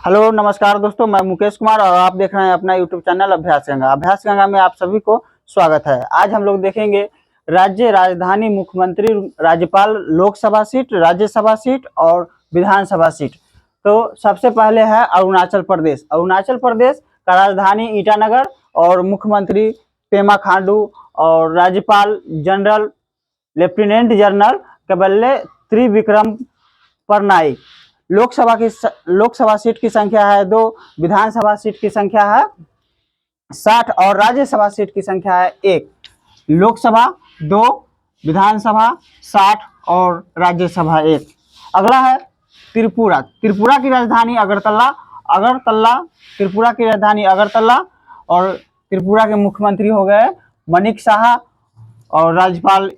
Hello नमस्कार दोस्तों, मैं मुकेश कुमार और आप देख रहे हैं अपना यूट्यूब चैनल अभ्यास गंगा। अभ्यास गंगा में आप सभी को स्वागत है। आज हम लोग देखेंगे राज्य राजधानी, मुख्यमंत्री, राज्यपाल, लोकसभा सीट, राज्यसभा सीट और विधानसभा सीट। तो सबसे पहले है अरुणाचल प्रदेश। अरुणाचल प्रदेश का राजधानी ईटानगर और मुख्यमंत्री पेमा खांडू और राज्यपाल जनरल लेफ्टिनेंट जनरल कबल्ले त्रिविक्रम परनाई। लोकसभा सीट की संख्या है 2, विधानसभा सीट की संख्या है 60 और राज्यसभा सीट की संख्या है 1। लोकसभा 2, विधानसभा 60 और राज्यसभा 1। अगला है त्रिपुरा। त्रिपुरा की राजधानी त्रिपुरा की राजधानी अगरतला और त्रिपुरा के मुख्यमंत्री हो गए मनिक साहा और राज्यपाल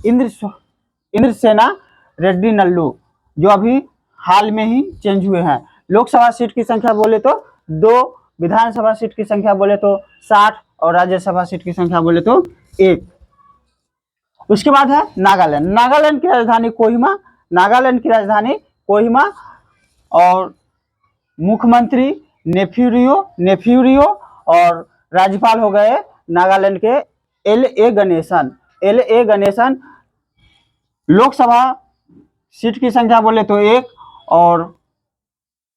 इंद्रसेना रेड्डी नल्लू, जो अभी हाल में ही चेंज हुए हैं। लोकसभा सीट की संख्या बोले तो 2, विधानसभा सीट की संख्या बोले तो 60 और राज्यसभा सीट की संख्या बोले तो 1। उसके बाद है नागालैंड। नागालैंड की राजधानी कोहिमा। नागालैंड की राजधानी कोहिमा और मुख्यमंत्री नेफ्यूरियो और राज्यपाल हो गए नागालैंड के एल.ए. गणेशन। लोकसभा सीट की संख्या बोले तो 1 और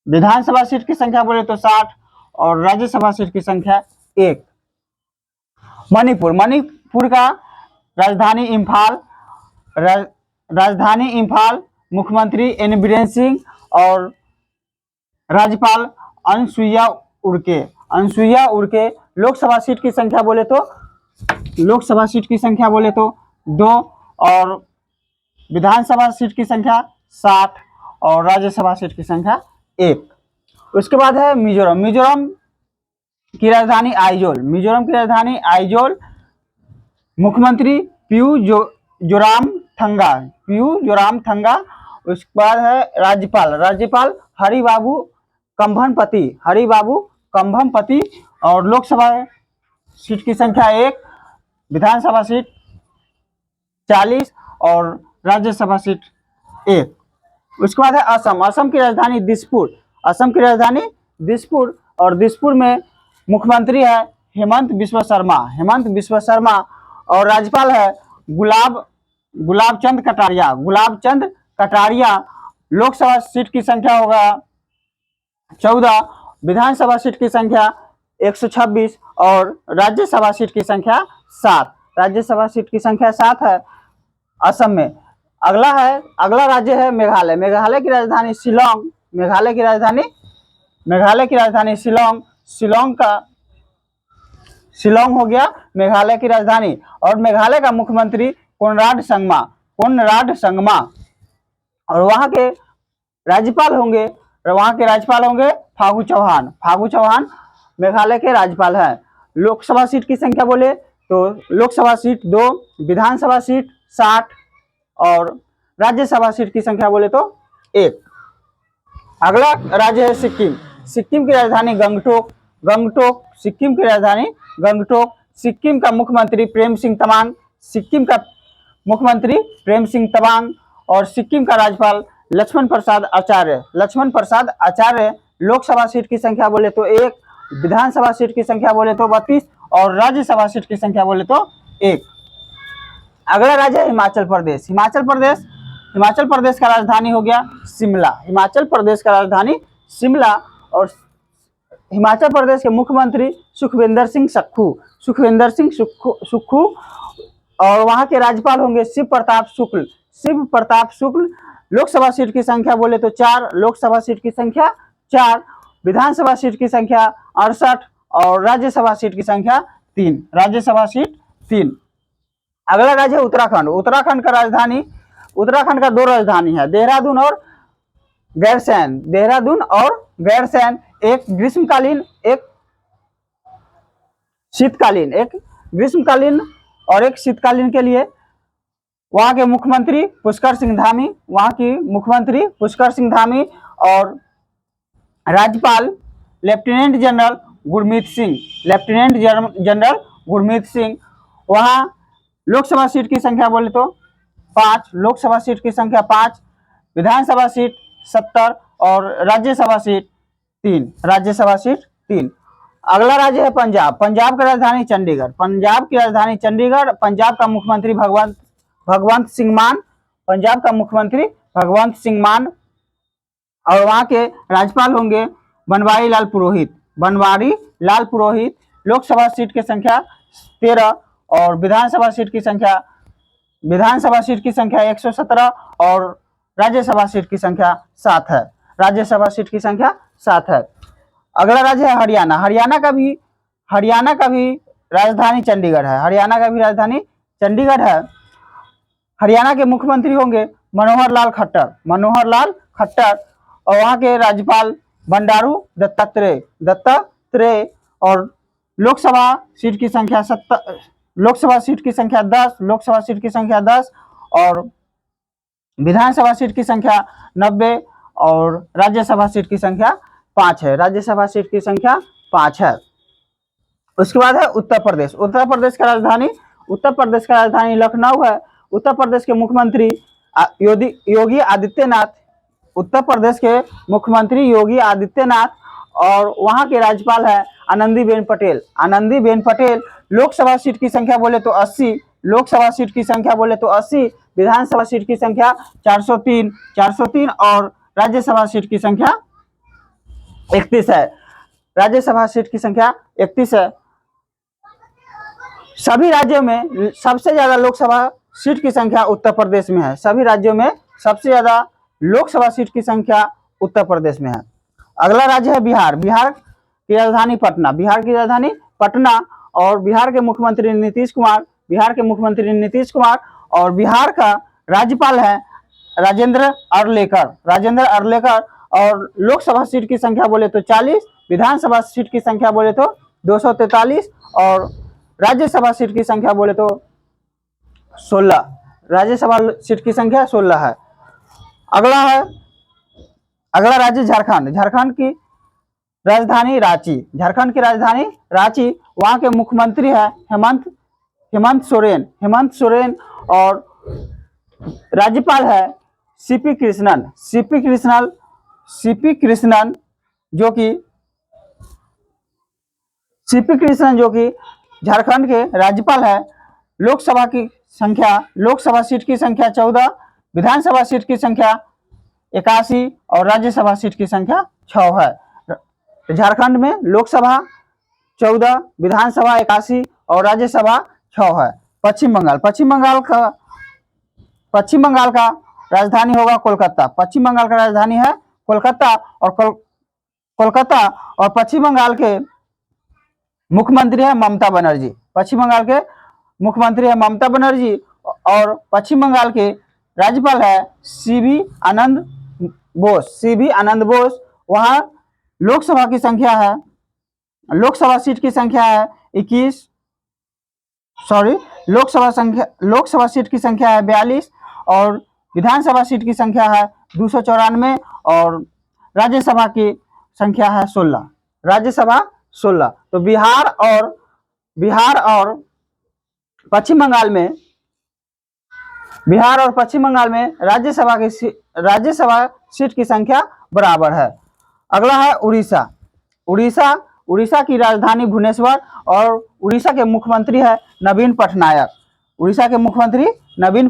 विधानसभा सीट की संख्या बोले तो 60 और राज्यसभा सीट की संख्या 1। मणिपुर का राजधानी इम्फाल, मुख्यमंत्री एन बीरेन सिंह और राज्यपाल अनुसुईया उड़के। लोकसभा सीट की संख्या बोले तो 2 और विधानसभा सीट की संख्या 60 और राज्यसभा सीट की संख्या 1। उसके बाद है मिजोरम की राजधानी आइजोल। मुख्यमंत्री पीयू जोराम थंगा। उसके बाद है राज्यपाल हरिबाबू कंभमपति और लोकसभा सीट की संख्या 1, विधानसभा सीट 40 और राज्यसभा सीट 1। उसके बाद है असम की राजधानी दिसपुर और दिसपुर में मुख्यमंत्री है हेमंत बिश्व शर्मा और राज्यपाल है गुलाब चंद कटारिया। लोकसभा सीट की संख्या होगा 14, विधानसभा सीट की संख्या 126 और राज्यसभा सीट की संख्या 7 है असम में। अगला राज्य है मेघालय। मेघालय की राजधानी शिलोंग हो गया मेघालय की राजधानी। और मेघालय का मुख्यमंत्री कोनराड संगमा और वहां के राज्यपाल होंगे फागू चौहान मेघालय के राज्यपाल हैं। लोकसभा सीट की संख्या बोले तो लोकसभा सीट 2, विधानसभा सीट 60 और राज्यसभा सीट की संख्या बोले तो 1। अगला राज्य है सिक्किम की राजधानी गंगटोक। सिक्किम का मुख्यमंत्री प्रेम सिंह तमांग और सिक्किम का राज्यपाल लक्ष्मण प्रसाद आचार्य। लोकसभा सीट की संख्या बोले तो 1, विधानसभा सीट की संख्या बोले तो 32 और राज्यसभा सीट की संख्या बोले तो 1। अगला राज्य है हिमाचल प्रदेश का राजधानी हो गया शिमला और हिमाचल प्रदेश के मुख्यमंत्री सुखविंदर सिंह सुक्खू और वहां के राज्यपाल होंगे शिव प्रताप शुक्ल। लोकसभा सीट की संख्या बोले तो 4, लोकसभा सीट की संख्या 4, विधानसभा सीट की संख्या 68 और राज्यसभा सीट की संख्या 3। अगला राज्य है उत्तराखंड। उत्तराखंड का 2 राजधानी है, देहरादून और गैरसैंण। एक ग्रीष्मकालीन और एक शीतकालीन के लिए वहां के मुख्यमंत्री पुष्कर सिंह धामी और राज्यपाल लेफ्टिनेंट जनरल गुरमीत सिंह। वहां लोकसभा सीट की संख्या बोले तो 5, लोकसभा सीट की संख्या 5, विधानसभा सीट 70 और राज्यसभा सीट 3, राज्यसभा सीट 3। अगला राज्य है पंजाब। पंजाब की राजधानी चंडीगढ़। पंजाब की राजधानी चंडीगढ़। पंजाब का मुख्यमंत्री भगवंत सिंह मान। पंजाब का मुख्यमंत्री भगवंत सिंह मान और वहां के राज्यपाल होंगे बनवारी लाल पुरोहित। बनवारी लाल पुरोहित। लोकसभा सीट की संख्या 13 और विधानसभा सीट की संख्या 117 और राज्यसभा सीट की संख्या 7 है। राज्यसभा सीट की संख्या 7 है। अगला राज्य है हरियाणा। हरियाणा का भी राजधानी चंडीगढ़ है। हरियाणा का भी राजधानी चंडीगढ़ है। हरियाणा के मुख्यमंत्री होंगे मनोहर लाल खट्टर और वहां के राज्यपाल बंडारू दत्तात्रेय और लोकसभा सीट की संख्या 10, लोकसभा सीट की संख्या 10 और विधानसभा सीट की संख्या 90 और राज्यसभा सीट की संख्या 5 है। राज्यसभा सीट की संख्या 5 है। उसके बाद है उत्तर प्रदेश। उत्तर प्रदेश का राजधानी लखनऊ है। उत्तर प्रदेश के मुख्यमंत्री योगी आदित्यनाथ। उत्तर प्रदेश के मुख्यमंत्री योगी आदित्यनाथ और वहां के राज्यपाल है आनंदीबेन पटेल। आनंदीबेन पटेल। लोकसभा सीट की संख्या बोले तो 80, विधानसभा सीट की संख्या 403 और राज्यसभा सीट की संख्या 31 है। राज्यसभा सीट की संख्या 31 है। सभी राज्यों में सबसे ज्यादा लोकसभा सीट की संख्या उत्तर प्रदेश में है। सभी राज्यों में सबसे ज्यादा लोकसभा सीट की संख्या उत्तर प्रदेश में है। अगला राज्य है बिहार। बिहार की राजधानी पटना और बिहार के मुख्यमंत्री नीतीश कुमार और बिहार का राज्यपाल है राजेंद्र अरलेकर और लोकसभा सीट की संख्या बोले तो 40, विधानसभा सीट की संख्या बोले तो 243 और राज्यसभा सीट की संख्या बोले तो 16। राज्यसभा सीट की संख्या 16 है। अगला राज्य झारखंड। झारखंड की राजधानी रांची। वहां के मुख्यमंत्री है हेमंत सोरेन और राज्यपाल है सीपी कृष्णन जो कि झारखंड के राज्यपाल है। लोकसभा सीट की संख्या 14, विधानसभा सीट की संख्या 81 और राज्यसभा सीट की संख्या 6 है। झारखंड में लोकसभा 14, विधानसभा 81 और राज्यसभा 6 है। पश्चिम बंगाल का राजधानी होगा कोलकाता। पश्चिम बंगाल का राजधानी है कोलकाता और पश्चिम बंगाल के मुख्यमंत्री है ममता बनर्जी। और पश्चिम बंगाल के राज्यपाल है सीबी आनंद बोस। वहां लोकसभा सीट की संख्या है 21, लोकसभा सीट की संख्या है 42 और विधानसभा सीट की संख्या है 294 और राज्यसभा की संख्या है 16। तो बिहार और पश्चिम बंगाल में राज्यसभा सीट की संख्या बराबर है। अगला है उड़ीसा की राजधानी भुवनेश्वर और उड़ीसा के मुख्यमंत्री है नवीन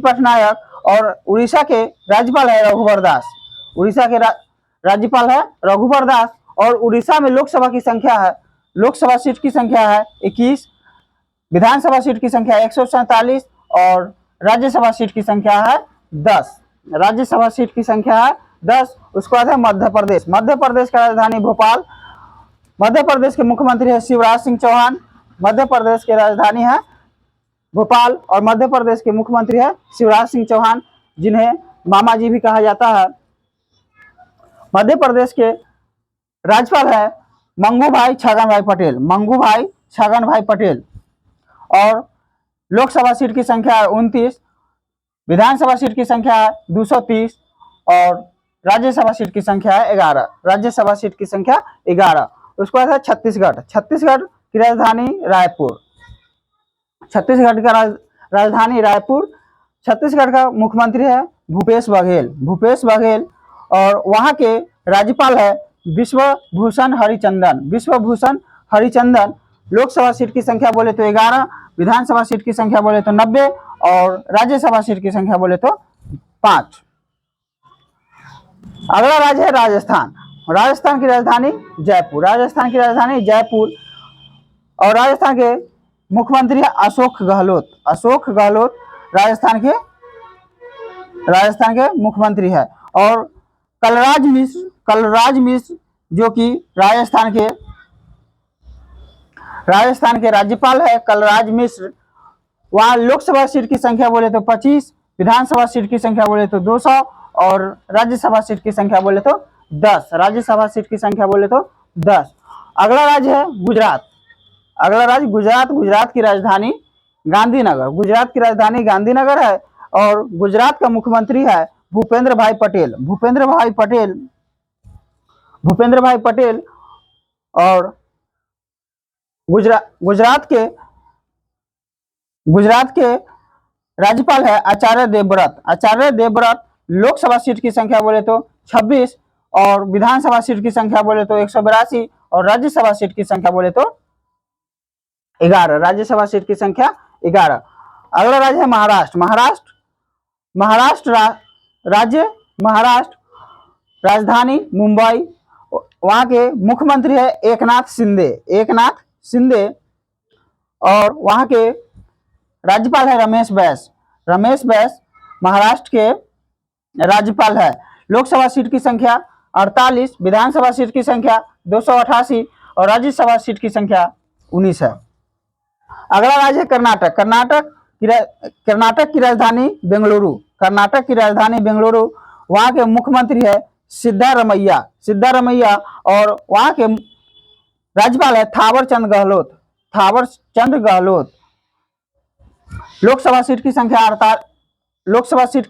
पटनायक और उड़ीसा के राज्यपाल है रघुवर दास और उड़ीसा में लोकसभा सीट की संख्या है 21, विधानसभा सीट की संख्या 147 और राज्यसभा सीट की संख्या है 10। उसके बाद है मध्य प्रदेश का राजधानी भोपाल। मध्य प्रदेश के मुख्यमंत्री है शिवराज सिंह चौहान। मध्य प्रदेश की राजधानी है भोपाल और मध्य प्रदेश के मुख्यमंत्री है शिवराज सिंह चौहान जिन्हें मामा जी भी कहा जाता है। मध्य प्रदेश के राज्यपाल है मंगू भाई छगन भाई पटेल और लोकसभा सीट की संख्या है 29, विधानसभा सीट की संख्या है 230 और राज्यसभा सीट की संख्या है 11। उसके बाद है छत्तीसगढ़ की राजधानी रायपुर। छत्तीसगढ़ का मुख्यमंत्री है भूपेश बघेल और वहां के राज्यपाल है विश्वभूषण हरिचंदन। विश्वभूषण हरिचंदन। लोकसभा सीट की संख्या बोले तो 11, विधानसभा सीट की संख्या बोले तो 90 और राज्यसभा सीट की संख्या बोले तो 5। अगला राज्य है राजस्थान। राजस्थान की राजधानी जयपुर। राजस्थान की राजधानी जयपुर और राजस्थान के मुख्यमंत्री है अशोक गहलोत। अशोक गहलोत राजस्थान के मुख्यमंत्री है। और कलराज मिश्र जो कि राजस्थान के राज्यपाल है कलराज मिश्र। वहां लोकसभा सीट की संख्या बोले तो 25, विधानसभा सीट की संख्या बोले तो 200 और राज्यसभा सीट की संख्या बोले तो 10। राज्यसभा सीट की संख्या बोले तो 10। अगला राज्य है गुजरात। अगला राज्य गुजरात। गुजरात की राजधानी गांधीनगर। गुजरात की राजधानी गांधीनगर है और गुजरात का मुख्यमंत्री है भूपेंद्र भाई पटेल। भूपेंद्र भाई पटेल और गुजरात के राज्यपाल है आचार्य देवव्रत। आचार्य देवव्रत। लोकसभा सीट की संख्या बोले तो 26 और विधानसभा सीट की संख्या बोले तो 182 और राज्यसभा सीट की संख्या बोले तो 11। राज्यसभा सीट की संख्या 11। अगला राज्य है महाराष्ट्र। महाराष्ट्र राजधानी मुंबई। वहां के मुख्यमंत्री है एकनाथ शिंदे और वहां के राज्यपाल है रमेश बैस। महाराष्ट्र के राज्यपाल है। लोकसभा सीट की संख्या 48, विधानसभा सीट की संख्या 288 और राज्यसभा सीट की संख्या 19 है। अगला राज्य है कर्नाटक। कर्नाटक की राजधानी बेंगलुरु। वहां के मुख्यमंत्री है सिद्धारमैया और वहां के राज्यपाल है थावर चंद गहलोत। लोकसभा सीट की संख्या 28, विधानसभा सीट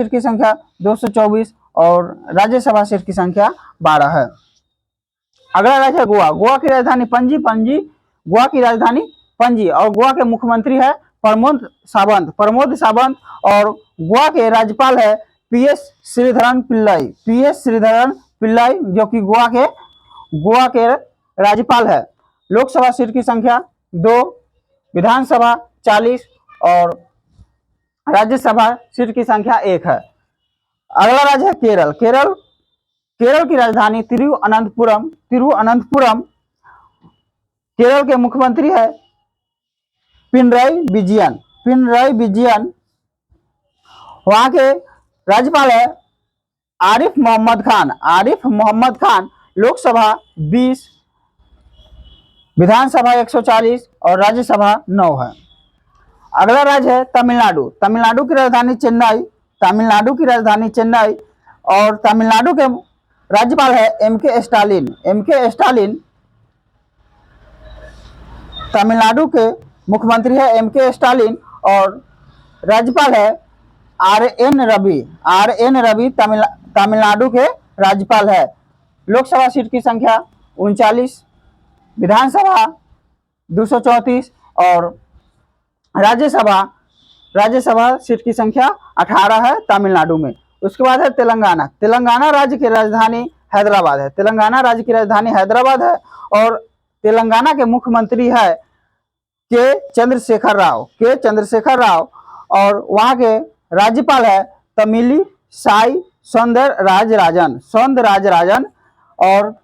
की संख्या 224 और राज्यसभा सीट की संख्या 12 है। अगला राज्य है गोवा। गोवा की राजधानी पणजी और गोवा के मुख्यमंत्री है प्रमोद सावंत और गोवा के राज्यपाल है पीएस श्रीधरन पिल्लाई जो कि गोवा के राज्यपाल है। लोकसभा सीट की संख्या 2, विधानसभा 40 और राज्यसभा सीट की संख्या 1 है। अगला राज्य है केरल की राजधानी तिरुअनंतपुरम। केरल के मुख्यमंत्री है पिनराई विजयन। वहां के राज्यपाल है आरिफ मोहम्मद खान। लोकसभा 20, विधानसभा 140 और राज्यसभा 9 है। अगला राज्य है तमिलनाडु की राजधानी चेन्नई और तमिलनाडु के राज्यपाल है एमके स्टालिन। तमिलनाडु के मुख्यमंत्री है एमके स्टालिन और राज्यपाल है आर.एन. रवि तमिलनाडु के राज्यपाल है। लोकसभा सीट की संख्या 39, विधानसभा 234 और राज्यसभा सीट की संख्या 18 है तमिलनाडु में। उसके बाद है तेलंगाना राज्य की राजधानी हैदराबाद है और तेलंगाना के मुख्यमंत्री है के चंद्रशेखर राव और वहां के राज्यपाल है तमिली साई सौंदरराजन और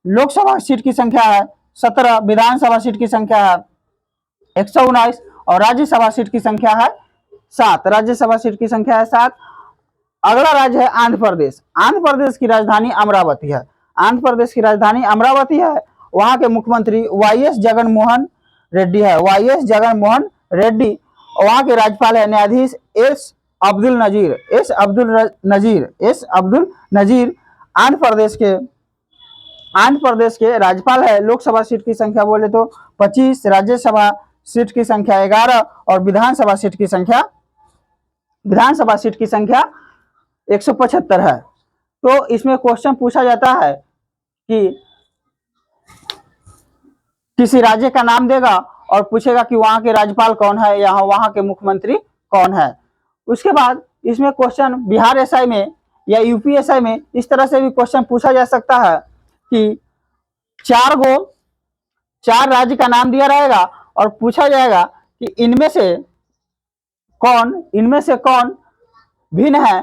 लोकसभा सीट की संख्या है 17, विधानसभा सीट की संख्या है 119 और राज्यसभा सीट की संख्या है 7। अगला राज्य है आंध्र प्रदेश की राजधानी अमरावती है। वहां के मुख्यमंत्री वाईएस जगनमोहन रेड्डी और वहां के राज्यपाल है न्यायाधीश एस अब्दुल नजीर। आंध्र प्रदेश के राज्यपाल है। लोकसभा सीट की संख्या बोले तो 25, राज्यसभा सीट की संख्या 11 और विधानसभा सीट की संख्या 175 है। तो इसमें क्वेश्चन पूछा जाता है कि किसी राज्य का नाम देगा और पूछेगा कि वहां के राज्यपाल कौन है या वहां के मुख्यमंत्री कौन है। उसके बाद इसमें क्वेश्चन बिहार एसआई में या यूपीएससी में इस तरह से भी क्वेश्चन पूछा जा सकता है कि चार राज्य का नाम दिया रहेगा और पूछा जाएगा कि इनमें से कौन भिन्न है।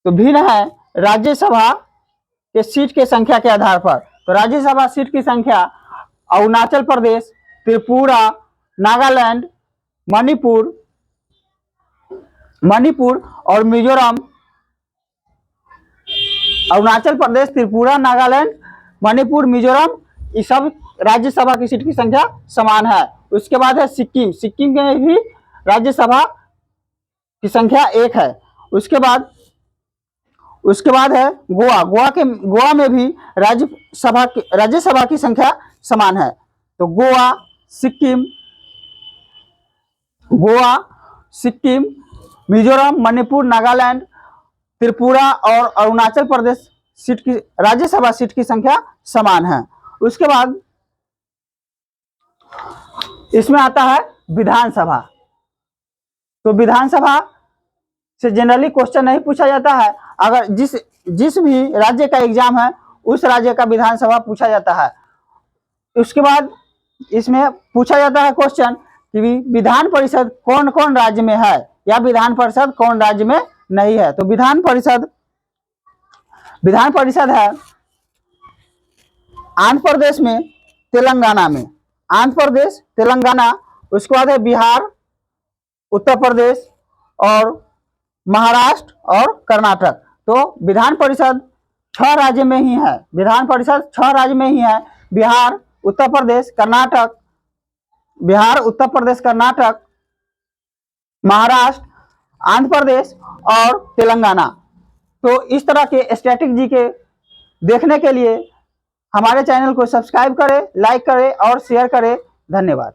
तो भिन्न है राज्यसभा के सीट के संख्या के आधार पर। तो राज्यसभा सीट की संख्या अरुणाचल प्रदेश, त्रिपुरा, नागालैंड, मणिपुर और मिजोरम। अरुणाचल प्रदेश, त्रिपुरा, नागालैंड, मणिपुर, मिजोरम, ये सब राज्यसभा की सीट की संख्या समान है। उसके बाद है सिक्किम। सिक्किम में भी राज्यसभा की संख्या 1 है। उसके बाद है गोवा। गोवा में भी राज्यसभा की संख्या समान है। तो गोवा, सिक्किम, मिजोरम, मणिपुर, नागालैंड, त्रिपुरा और अरुणाचल प्रदेश राज्यसभा सीट की संख्या समान है। उसके बाद इसमें आता है विधानसभा। तो विधानसभा से जनरली क्वेश्चन नहीं पूछा जाता है। अगर जिस भी राज्य का एग्जाम है उस राज्य का विधानसभा पूछा जाता है। उसके बाद इसमें पूछा जाता है क्वेश्चन कि विधान परिषद कौन कौन राज्य में है या विधान परिषद कौन राज्य में नहीं है। तो विधान परिषद है आंध्र प्रदेश में, तेलंगाना में। आंध्र प्रदेश, तेलंगाना, उसके बाद है बिहार, उत्तर प्रदेश और महाराष्ट्र और कर्नाटक। तो विधान परिषद 6 राज्य में ही है। विधान परिषद 6 राज्य में ही है। बिहार, उत्तर प्रदेश, कर्नाटक, महाराष्ट्र, आंध्र प्रदेश और तेलंगाना। तो इस तरह के स्टैटिक जीके देखने के लिए हमारे चैनल को सब्सक्राइब करें, लाइक करें और शेयर करें। धन्यवाद।